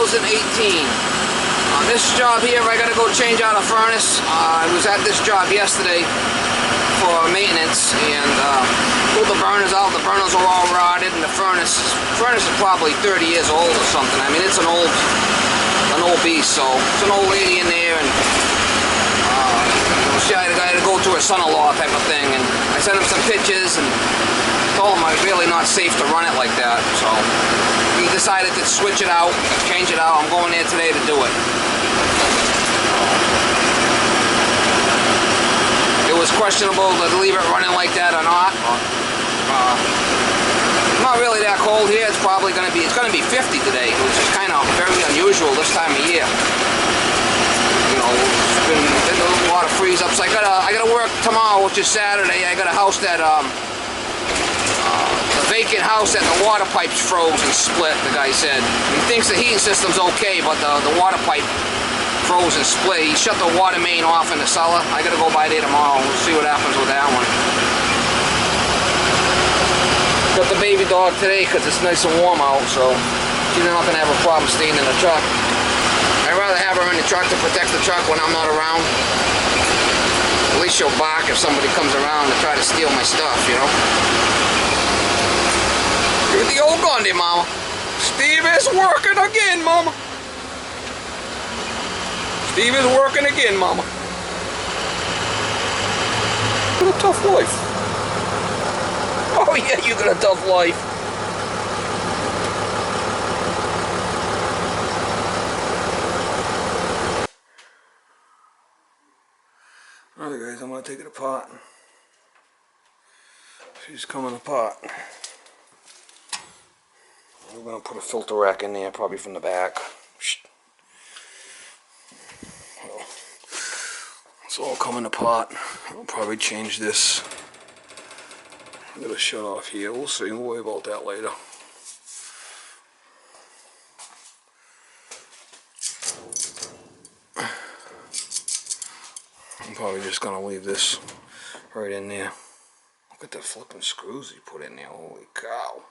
2018. This job here, I gotta go change out a furnace. I was at this job yesterday for maintenance and pulled the burners out. The burners are all rotted, and the furnace is probably 30 years old or something. I mean, it's an old beast. So it's an old lady in there, and she had to go to her son-in-law type of thing. And I sent him some pictures and told him it's really not safe to run it like that. So we decided to switch it out, change it out. I'm going there today to do it. It was questionable to leave it running like that or not. Not really that cold here. It's probably going to be 50 today, which is kind of very unusual this time of year. You know, it's been a lot of freeze ups. I gotta work tomorrow, which is Saturday. I got a house that a vacant house that the water pipes froze and split. The guy said he thinks the heating system's okay, but the water pipe froze and split. He shut the water main off in the cellar. I gotta go by there tomorrow. We'll see what happens with that one. Got the baby dog today because it's nice and warm out, so she's not gonna have a problem staying in the truck. I'd rather have her in the truck to protect the truck when I'm not around. At least she'll bark if somebody comes around to try to steal my stuff, you know. Give it the old Gandhi, Mama. Steve is working again, Mama. Steve is working again, Mama. What a tough life. Oh yeah, you got a tough life. Alright guys, I'm going to take it apart. She's coming apart. We're going to put a filter rack in there, probably from the back. It's all coming apart. I'll probably change this. I'm gonna shut off here. We'll see. We'll worry about that later. I'm probably just gonna leave this right in there. Look at the flipping screws he put in there. Holy cow.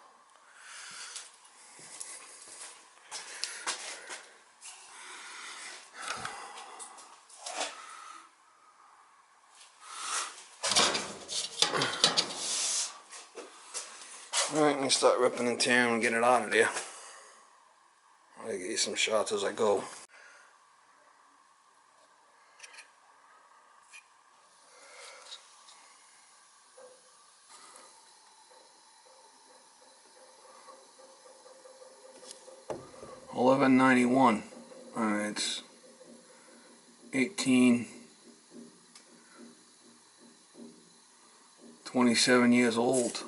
Alright, let me start ripping and tearing and get it out of there. I'll get you some shots as I go. $11.91. Alright, it's 27 years old.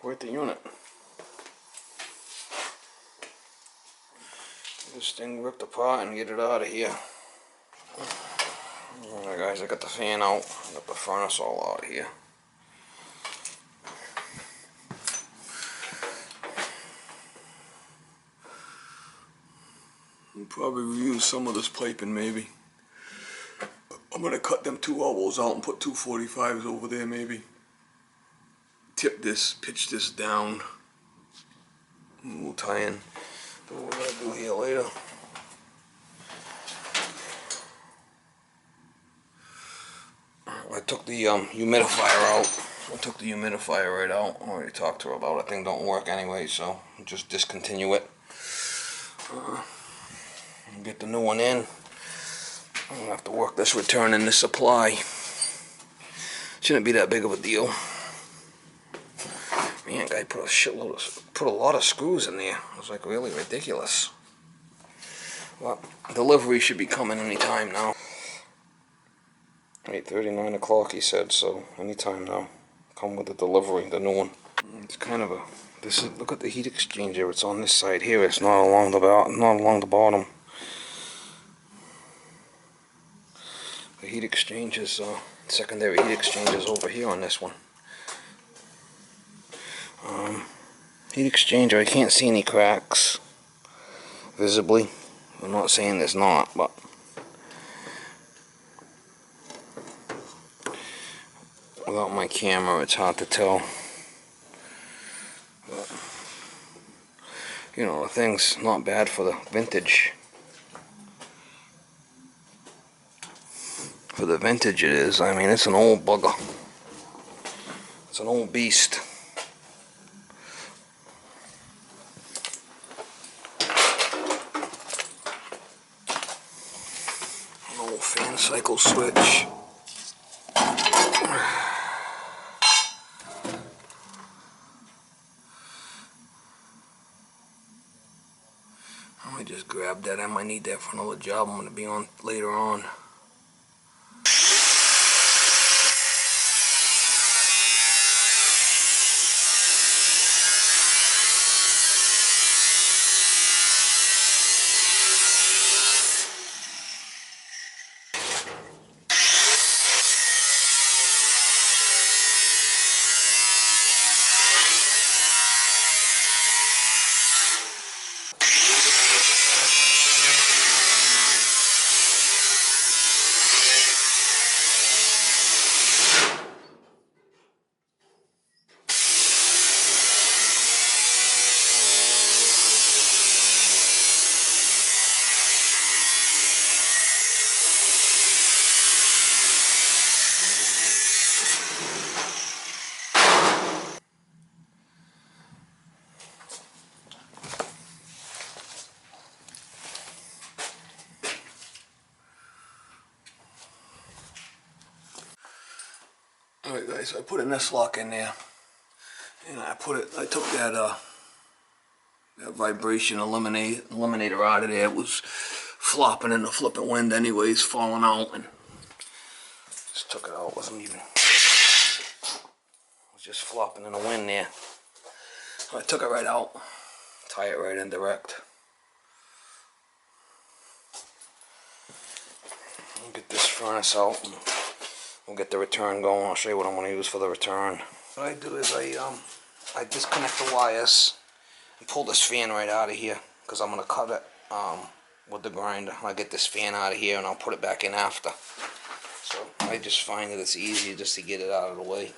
Quite the unit. This thing ripped apart and get it out of here. Alright guys, I got the fan out. I got the furnace all out here. We'll probably reuse some of this piping maybe. I'm going to cut them 2 elbows out and put 2 45s over there maybe. Tip this, pitch this down, and we'll tie in what we're going to do here later. I took the humidifier out. I took the humidifier right out. I already talked to her about it. That thing don't work anyway, so I'll just discontinue it. Get the new one in. I'm going to have to work this return in the supply. Shouldn't be that big of a deal. Man, guy put a lot of screws in there. It was like really ridiculous. Well, delivery should be coming anytime now. 8:30, 9 o'clock he said, so anytime now. Come with the delivery, the new one. It's kind of a, look at the heat exchanger. It's on this side here. It's not along the bottom. The heat exchangers, secondary heat exchangers over here on this one. Heat exchanger, I can't see any cracks visibly. I'm not saying there's not, but without my camera it's hard to tell. But, you know, the thing's not bad for the vintage. For the vintage it is. I mean, it's an old bugger. It's an old beast. An old fan cycle switch. I might just grab that. I might need that for another job I'm going to be on later on. Alright guys, I put a nest lock in there, and I took that vibration eliminator out of there. It was flopping in the flipping wind anyways, falling out, and just took it out. It wasn't even, it was just flopping in the wind there. So I took it right out, tie it right in direct. I'll get this furnace out. We'll get the return going. I'll show you what I'm going to use for the return. What I do is I disconnect the wires and pull this fan right out of here, because I'm going to cut it with the grinder. I'll get this fan out of here and I'll put it back in after. So I just find that it's easier just to get it out of the way.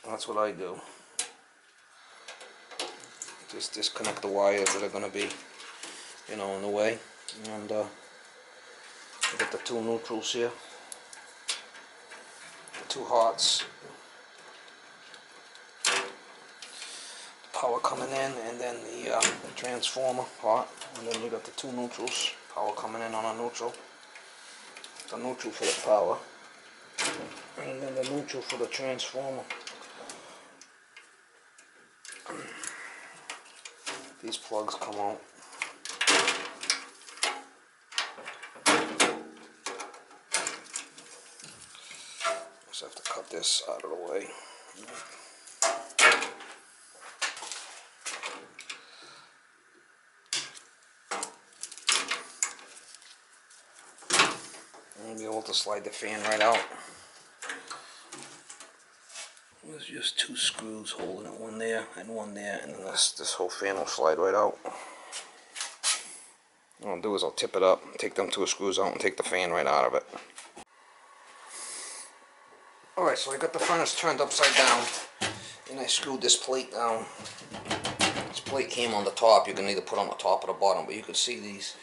That's what I do. Just disconnect the wires that are going to be, you know, in the way. And get the two neutrals here, the two hots, the power coming in, and then the transformer hot, and then you got the two neutrals, power coming in on a neutral, the neutral for the power, and then the neutral for the transformer. These plugs come out. Just have to cut this out of the way. And be able to slide the fan right out. There's just two screws holding it, one there and one there, and then this whole fan will slide right out. What I'll do is I'll tip it up, take them two screws out, and take the fan right out of it. Alright, so I got the furnace turned upside down, and I screwed this plate down. This plate came on the top. You can either put on the top or the bottom, but you can see these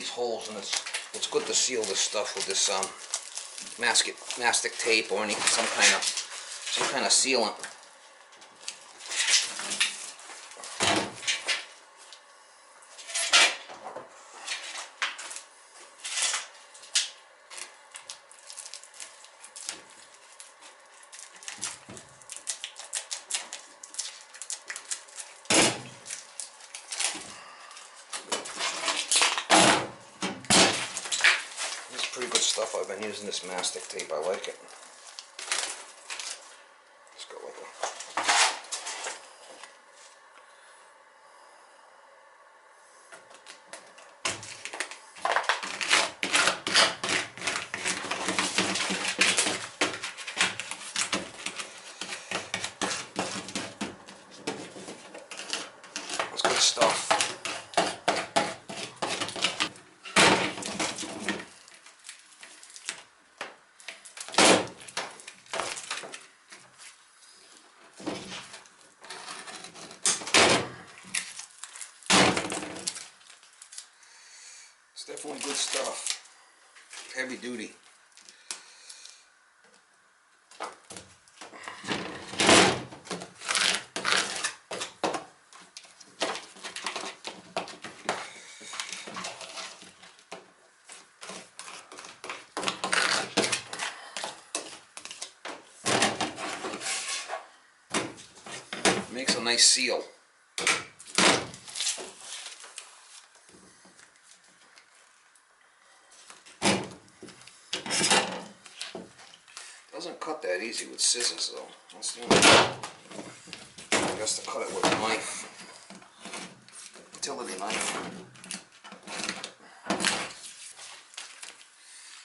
holes, and it's good to seal this stuff with this mastic tape or some kind of sealant. Pretty good stuff. I've been using this mastic tape. I like it. Let's go with it. good stuff. It's definitely good stuff. Heavy duty. Makes a nice seal. Doesn't cut that easy with scissors though. That's the only thing. I guess to cut it with a knife. Utility knife.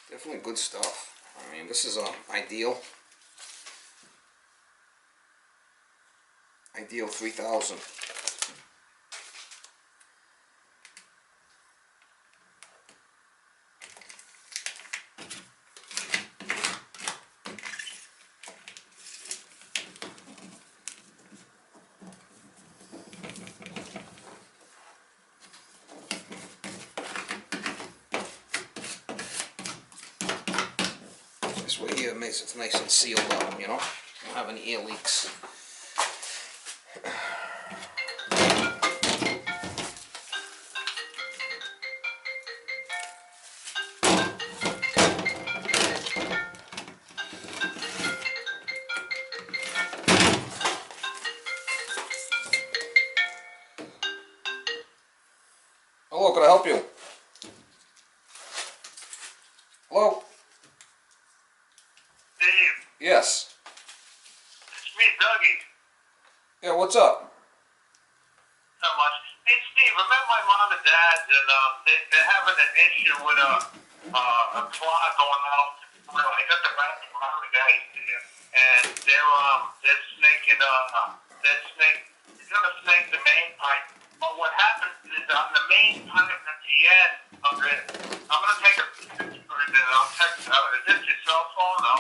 Definitely good stuff. I mean, this is ideal. Ideal 3000. This way here makes it nice and sealed up, you know? Don't have any air leaks. Hello, can I help you? Hello? Steve. Yes. It's me, Dougie. Yeah, what's up? Not much. Hey, Steve, I met my mom and dad, and they're having an issue with a clog going out. Well, I got the back from the guys here, and they're snaking, they're gonna snake the main pipe. But what happens is on the main pipe at the end of it, I'm gonna take a picture and then I'll text out. Is this your cell phone? No.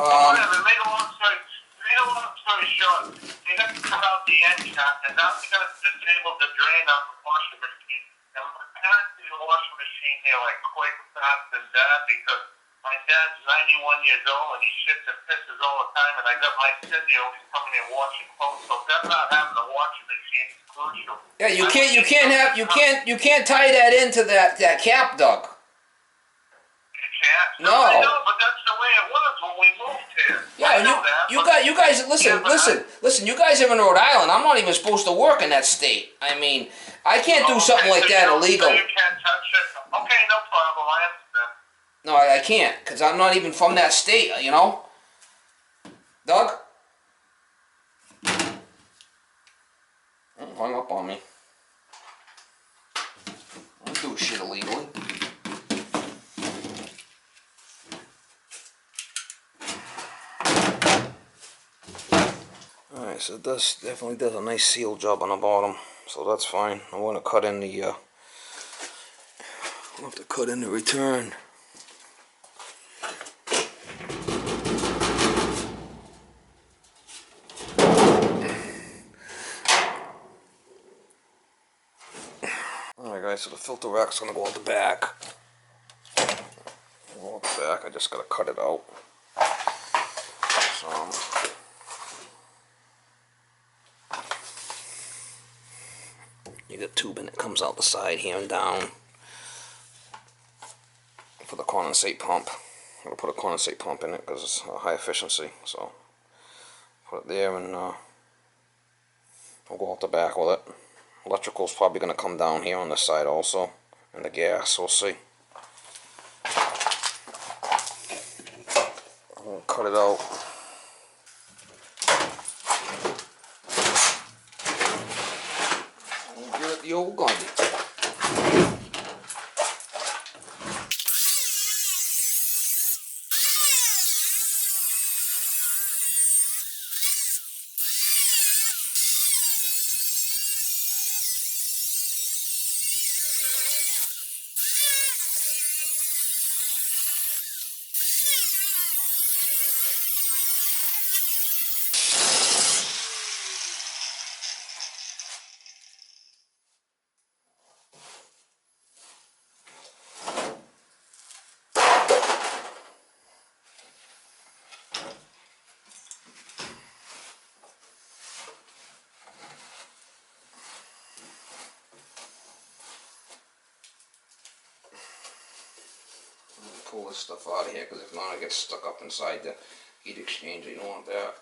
Whatever. Make a long story short, they got to cut out the end cap, and now they're gonna disable the drain on the washing machine. And my parents do the washing machine here like quick, fast, and dad because my dad's 91 years old and he shits and pisses all the time, and I got my Cindy always coming in washing clothes, so them not having a washing machine is crucial. Yeah, you can't tie that into that cap, Doug. You can't? No. I know, but that's the way it was when we moved here. Yeah, you guys, listen, you guys are in Rhode Island. I'm not even supposed to work in that state. I mean, I can't do something like that illegal. So you can't touch it? Okay, no problem, I understand. No, I can't, because I'm not even from that state, you know? Doug? Oh, hung up on me. I don't do shit illegally. Alright, so it definitely does a nice seal job on the bottom, so that's fine. I want to cut in the, I'll have to cut in the return. Alright guys, so the filter rack's going to go out the back. I just got to cut it out. So, you get a tube and it comes out the side here and down for the condensate pump. I'm going to put a condensate pump in it because it's high efficiency. So put it there and I'll go out the back with it. Electrical's probably going to come down here on the side also, and the gas, we'll see. I'll cut it out. I'll give it the old Gandhi. pull this stuff out of here, because if not, it gets stuck up inside the heat exchanger. You don't want that.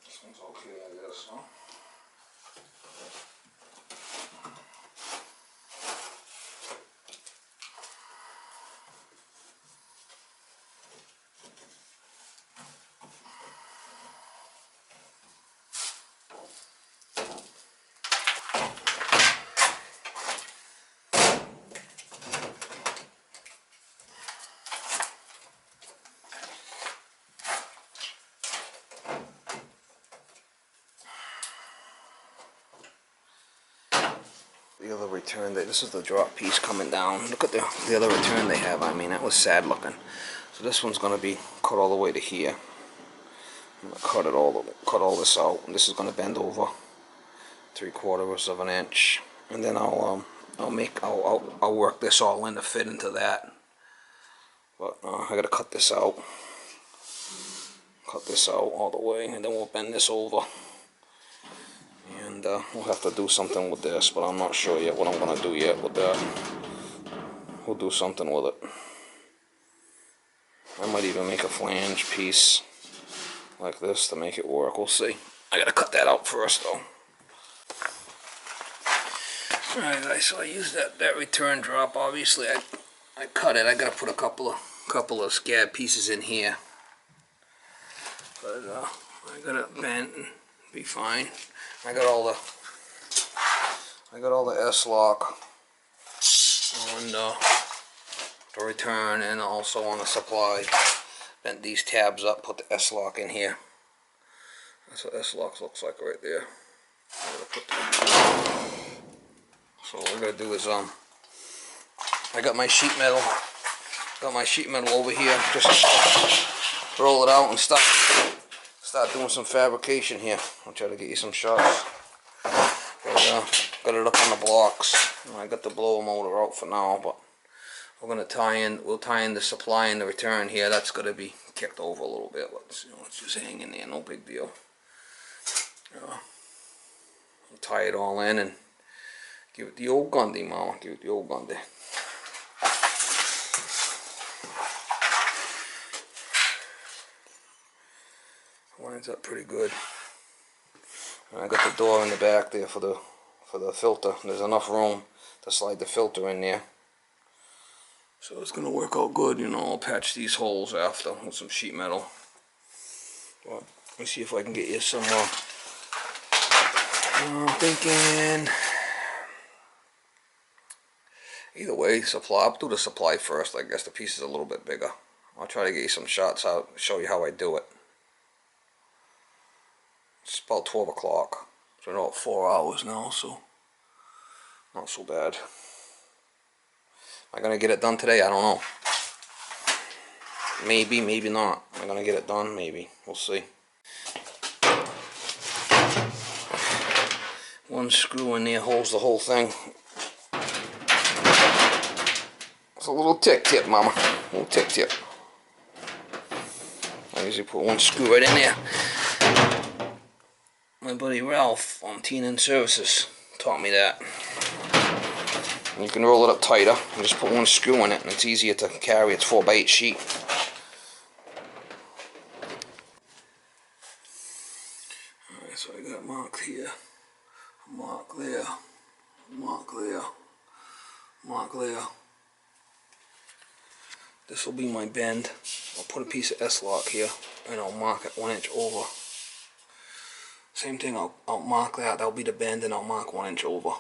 This one's okay, I guess, huh? The other return, this is the drop piece coming down. Look at the other return they have. I mean, that was sad looking. So this one's going to be cut all the way to here. I'm going to cut all this out, and this is going to bend over 3/4 of an inch, and then I'll work this all in to fit into that. But I got to cut this out all the way, and then we'll bend this over. And we'll have to do something with this, but I'm not sure yet what I'm going to do yet with that. We'll do something with it. I might even make a flange piece like this to make it work. We'll see. I got to cut that out first, though. Alright guys, so I used that return drop. Obviously I cut it. I got to put a couple of scab pieces in here. But I got it bent and be fine. I got all the S-lock on the return and also on the supply. Bent these tabs up, put the S-lock in here. That's what S-lock looks like right there. So what we're gonna do is I got my sheet metal over here. Just roll it out and start doing some fabrication here. I'll try to get you some shots. Got it up on the blocks. I got the blower motor out for now, but we're gonna we'll tie in the supply and the return here. That's gonna be kicked over a little bit. Let's just hang in there, no big deal. We'll tie it all in and give it the old Gundy, Mama. Give it the old Gundy. Lines up pretty good. And I got the door in the back there for the filter. There's enough room to slide the filter in there. So it's gonna work out good, you know. I'll patch these holes after with some sheet metal. But let me see if I can get you some more. I'm thinking either way, I'll do the supply first. I guess the piece is a little bit bigger. I'll try to get you some shots out, show you how I do it. It's about 12 o'clock. So about 4 hours now, so not so bad. Am I gonna get it done today? I don't know. Maybe, maybe not. Am I gonna get it done? Maybe. We'll see. One screw in there holds the whole thing. It's a little tick tip, Mama. A little tick tip. I usually put one screw right in there. My buddy Ralph on T&N Services taught me that. And you can roll it up tighter and just put one screw in it, and it's easier to carry. It's 4x8 sheet. Alright, so I got marked here, mark there, mark there, mark there. This will be my bend. I'll put a piece of S-lock here and I'll mark it 1 inch over. Same thing, I'll mark that. That'll be the bend, and I'll mark 1 inch over.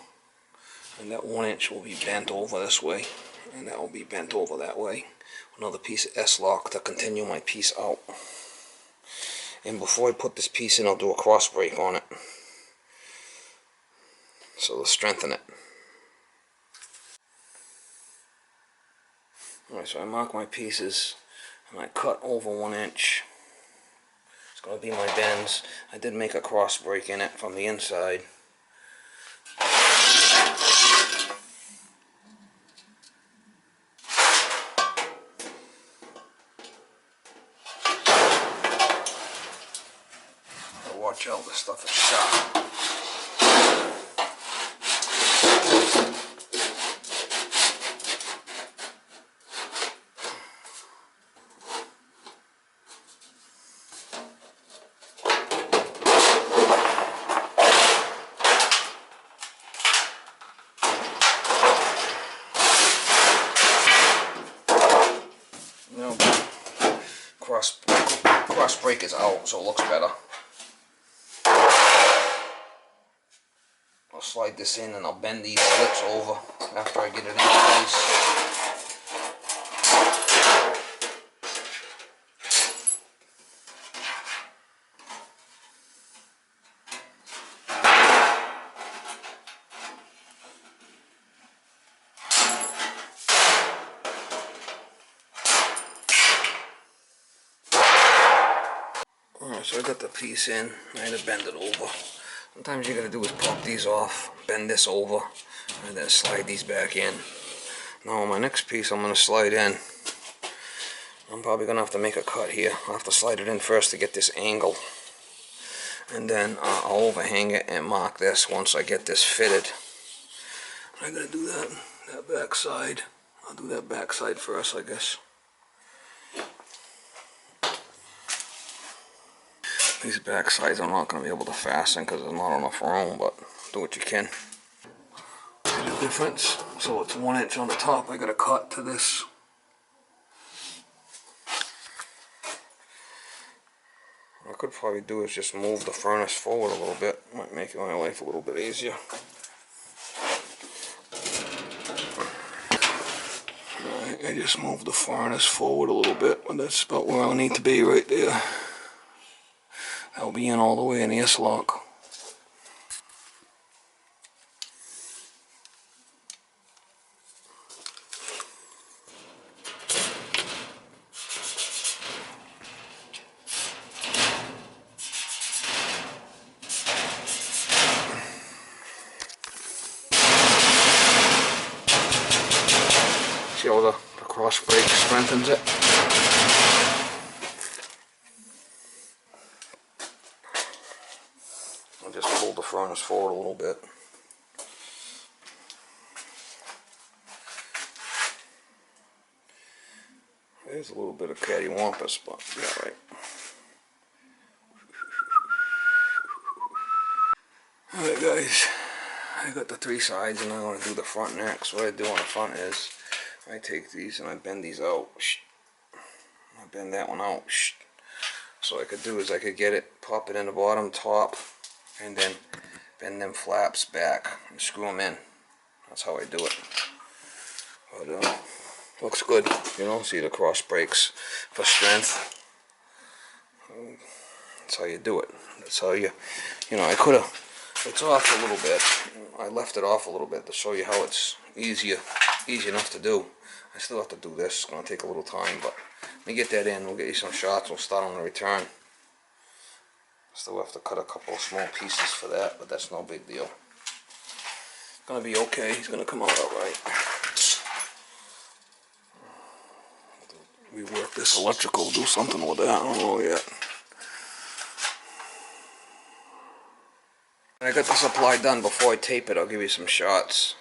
And that 1 inch will be bent over this way, and that will be bent over that way. Another piece of S-lock to continue my piece out. And before I put this piece in, I'll do a cross break on it, so to strengthen it. Alright, so I mark my pieces, and I cut over 1 inch. It's going to be my bends. I did make a cross break in it from the inside. Watch out, this stuff is sharp. cross brake is out, so it looks better. I'll slide this in and I'll bend these slips over after I get it in place. Alright, so I got the piece in. I had to bend it over. Sometimes you gotta do is pop these off, bend this over, and then slide these back in. Now on my next piece I'm gonna slide in. I'm probably gonna have to make a cut here. I'll have to slide it in first to get this angle. And then I'll overhang it and mark this once I get this fitted. I gotta do that back side. I'll do that back side first, I guess. These back sides I'm not going to be able to fasten because there's not enough room, but do what you can. See the difference? So it's 1 inch on the top. I got to cut to this. What I could probably do is just move the furnace forward a little bit. Might make my life a little bit easier. I just moved the furnace forward a little bit, but that's about where I need to be right there. That'll be in all the way in the S-lock. See how the cross brake strengthens it? I'll just pull the furnace forward a little bit. There's a little bit of cattywampus, but yeah, right. Alright guys, I got the 3 sides and I'm going to do the front next. What I do on the front is I take these and I bend these out. I bend that one out. So what I could do is I could get it, pop it in the bottom, top, and then bend them flaps back and screw them in. That's how I do it. But looks good, you know. See the cross brakes for strength. That's how you do it. That's how you know. I could have. It's off a little bit. I left it off a little bit to show you how it's easy enough to do. I still have to do this. It's gonna take a little time, but let me get that in. We'll get you some shots. We'll start on the return. Still have to cut a couple of small pieces for that, but that's no big deal. It's gonna be okay. He's gonna come out alright. Rework this electrical. Do something with that. I don't know yet. When I got the supply done, before I tape it, I'll give you some shots.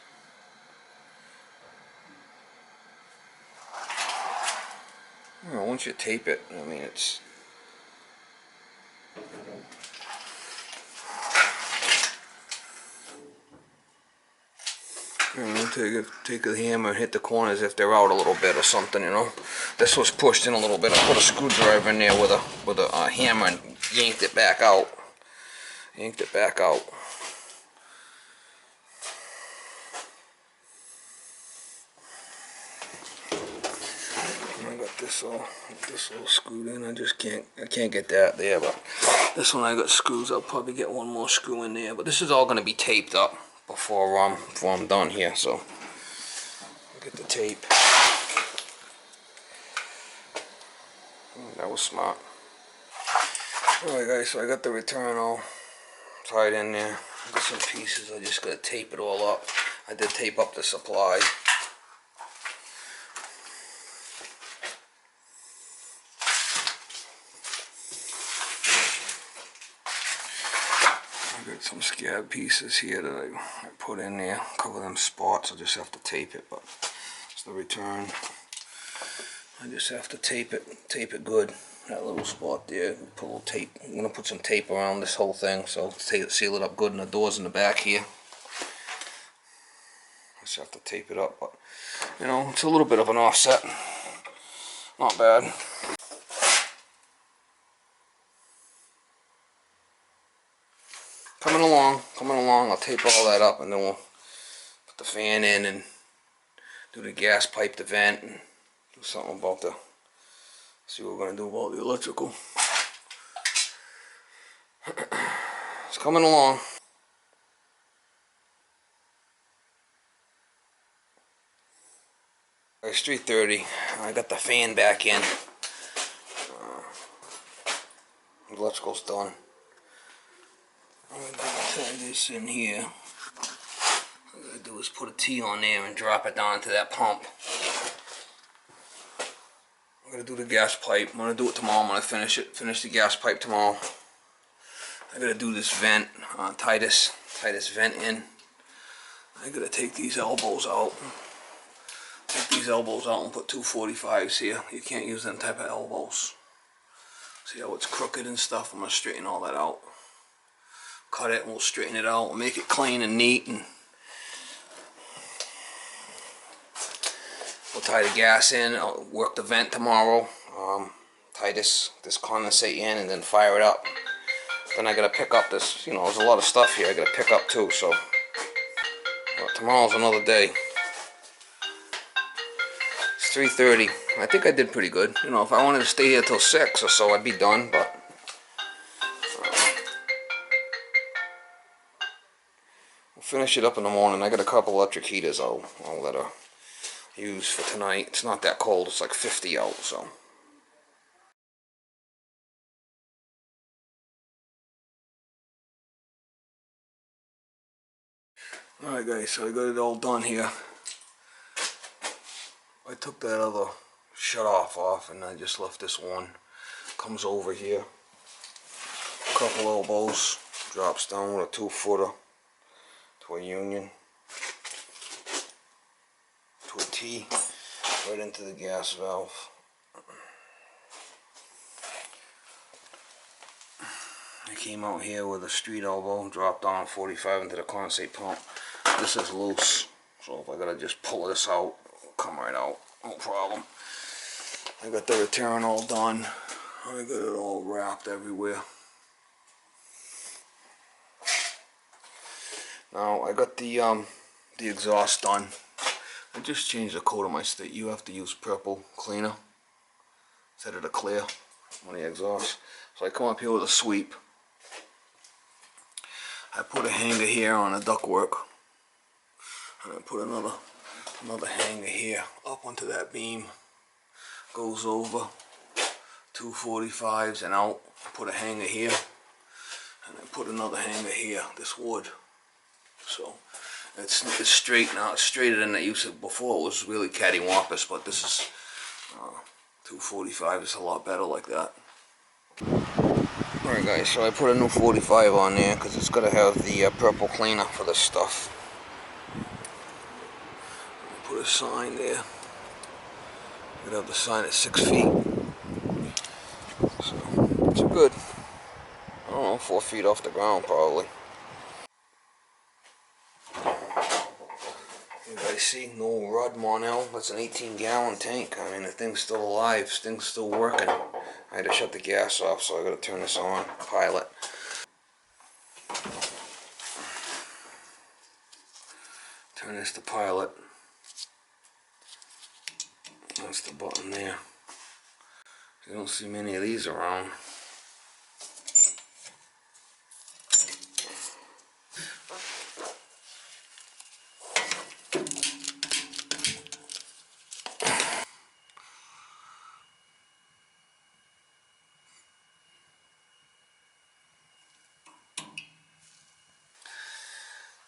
You know, once you tape it, I mean, it's... You know, take a hammer and hit the corners if they're out a little bit or something, you know. This was pushed in a little bit. I put a screwdriver in there with a hammer and yanked it back out. Yanked it back out. I got this all screwed in. I can't get that there, but this one I got screws. I'll probably get one more screw in there, but this is all going to be taped up before I'm done here. So I'll get the tape. That was smart. Alright guys, so I got the return all tied in there. Got some pieces. I just gotta tape it all up. I did tape up the supply. I got some scab pieces here that I put in there. A couple of them spots. I just have to tape it, but it's the return. I just have to tape it good. That little spot there, put a little tape. I'm gonna put some tape around this whole thing, so seal it up good, and the doors in the back here. Just have to tape it up, but you know, it's a little bit of an offset. Not bad. coming along, coming along. I'll tape all that up and then we'll put the fan in and do the gas pipe, the vent, and do something about the, see what we're going to do about the electrical. It's coming along. It's 3:30. I got the fan back in. The electrical's done. I'm going to tie this in here. What I'm going to do is put a T on there and drop it down into that pump. I'm going to do the gas pipe. I'm going to do it tomorrow. I'm going to finish the gas pipe tomorrow. I got to do this vent, tie this vent in. I got to take these elbows out. Take these elbows out and put 245s here. You can't use them type of elbows. See how it's crooked and stuff? I'm going to straighten all that out. Cut it and we'll straighten it out. We'll make it clean and neat. And we'll tie the gas in. I'll work the vent tomorrow. Tie this condensate in and then fire it up. Then I got to pick up this, you know, there's a lot of stuff here I got to pick up too. So tomorrow's another day. 3:30. I think I did pretty good. You know, if I wanted to stay here till 6 or so, I'd be done, but we'll finish it up in the morning. I got a couple electric heaters I'll let her use for tonight. It's not that cold. It's like 50 out, so. Alright guys, so I got it all done here. I took that other shut off and I just left this one. Comes over here, a couple elbows, drops down with a 2-footer to a union, to a T, right into the gas valve. I came out here with a street elbow, dropped down 45 into the condensate pump. This is loose, so if I gotta just pull this out, come right out, no problem. I got the return all done. I got it all wrapped everywhere. Now I got the exhaust done. I just changed the coat of my stick. You have to use purple cleaner instead of the clear on the exhaust. So I come up here with a sweep. I put a hanger here on the ductwork, and I put another hanger here up onto that beam. Goes over 245s and out. Put a hanger here, and I put another hanger here. This wood, so it's straight now. It's straighter than it used to before. It was really cattywampus, but this is 245 is a lot better like that. Alright guys, so I put a new 45 on there because it's going to have the purple cleaner for this stuff. Put a sign there. We'd have the sign at 6 feet. So it's good. I don't know, 4 feet off the ground probably. You guys see, no Rod Monell. That's an 18-gallon tank. I mean, the thing's still alive. This thing's still working. I had to shut the gas off, so I gotta turn this on. Pilot. Turn this to pilot. That's the button there. You don't see many of these around.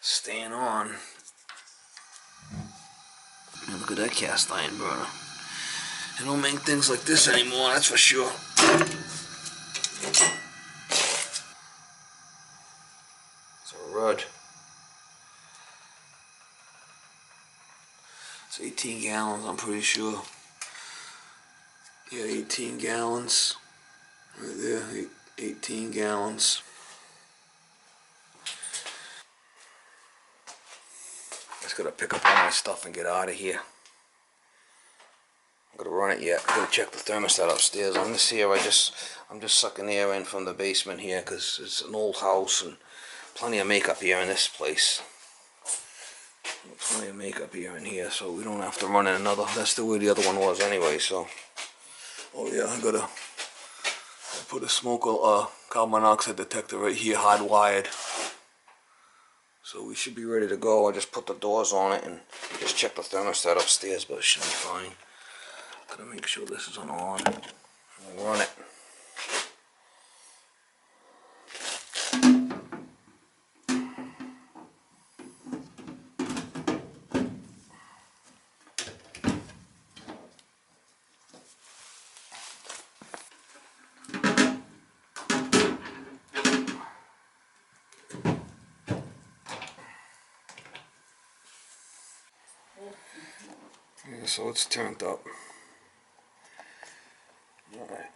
Staying on. And look at that cast iron burner. They don't make things like this anymore, that's for sure. It's a Rudd. It's 18 gallons, I'm pretty sure. Yeah, 18 gallons. Right there, 18 gallons. Just gotta pick up all my stuff and get out of here. I'm gonna run it yet. I'm gonna check the thermostat upstairs. On this here, I'm just sucking air in from the basement here because it's an old house and I'm plenty of makeup here in this place. Plenty of makeup here and here, so we don't have to run in another. That's the way the other one was anyway, so. Oh yeah, I put a carbon monoxide detector right here, hardwired. So we should be ready to go. I just put the doors on it and just check the thermostat upstairs, but it should be fine. Gotta make sure this is on. We'll run it. Yeah, so it's turned up. Alright.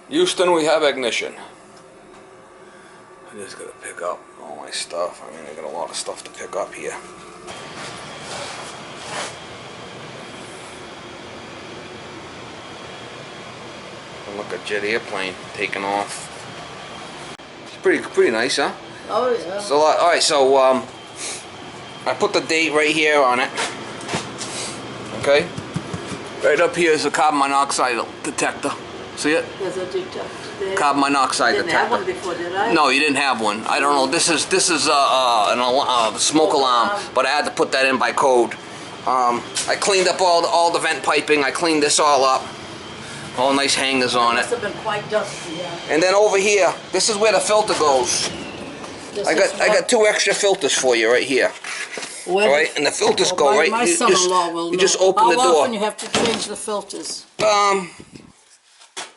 Houston, we have ignition. I just gotta pick up all my stuff. I mean, I got a lot of stuff to pick up here. And look at jet airplane taking off. It's pretty nice, huh? Oh yeah. So all right, so I put the date right here on it. Okay. Right up here is the carbon monoxide detector. See it? There's a detector there. Carbon monoxide detector. Didn't have one before, did I? No, you didn't have one. I don't know. This is a smoke alarm, but I had to put that in by code. I cleaned up all the vent piping. I cleaned this all up. All nice hangers on it. Must have been quite dusty, yeah. And then over here, this is where the filter goes. I got 2 extra filters for you right here. All right, and the filters go right. My son-in-law will know. You just open the door. How often you have to change the filters?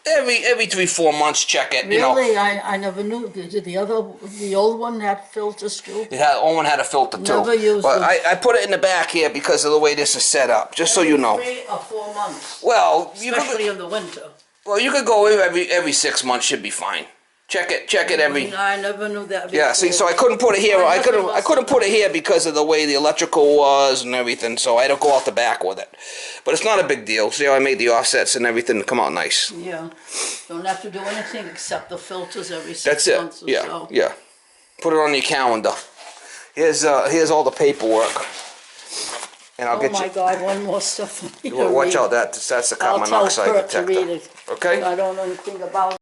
Every 3-4 months, check it. Really? You know. I never knew. Did the old one have filters too? Old one had a filter too. Never used but them. I put it in the back here because of the way this is set up, just so you know. 3 or 4 months. Well, Especially in the winter. Well, you could go every 6 months, should be fine. Check it every. No, I never knew that before. Yeah, see, so I couldn't put it here. I couldn't put it here because of the way the electrical was and everything. So I don't go out the back with it. But it's not a big deal. See how I made the offsets and everything to come out nice. Yeah, don't have to do anything except the filters every 6 That's months it. or Yeah, so. yeah. Put it on your calendar. Here's all the paperwork. And I'll get you. Oh my God! One more stuff. Watch out! That's the carbon monoxide detector. To read it. Okay. I don't know anything about it.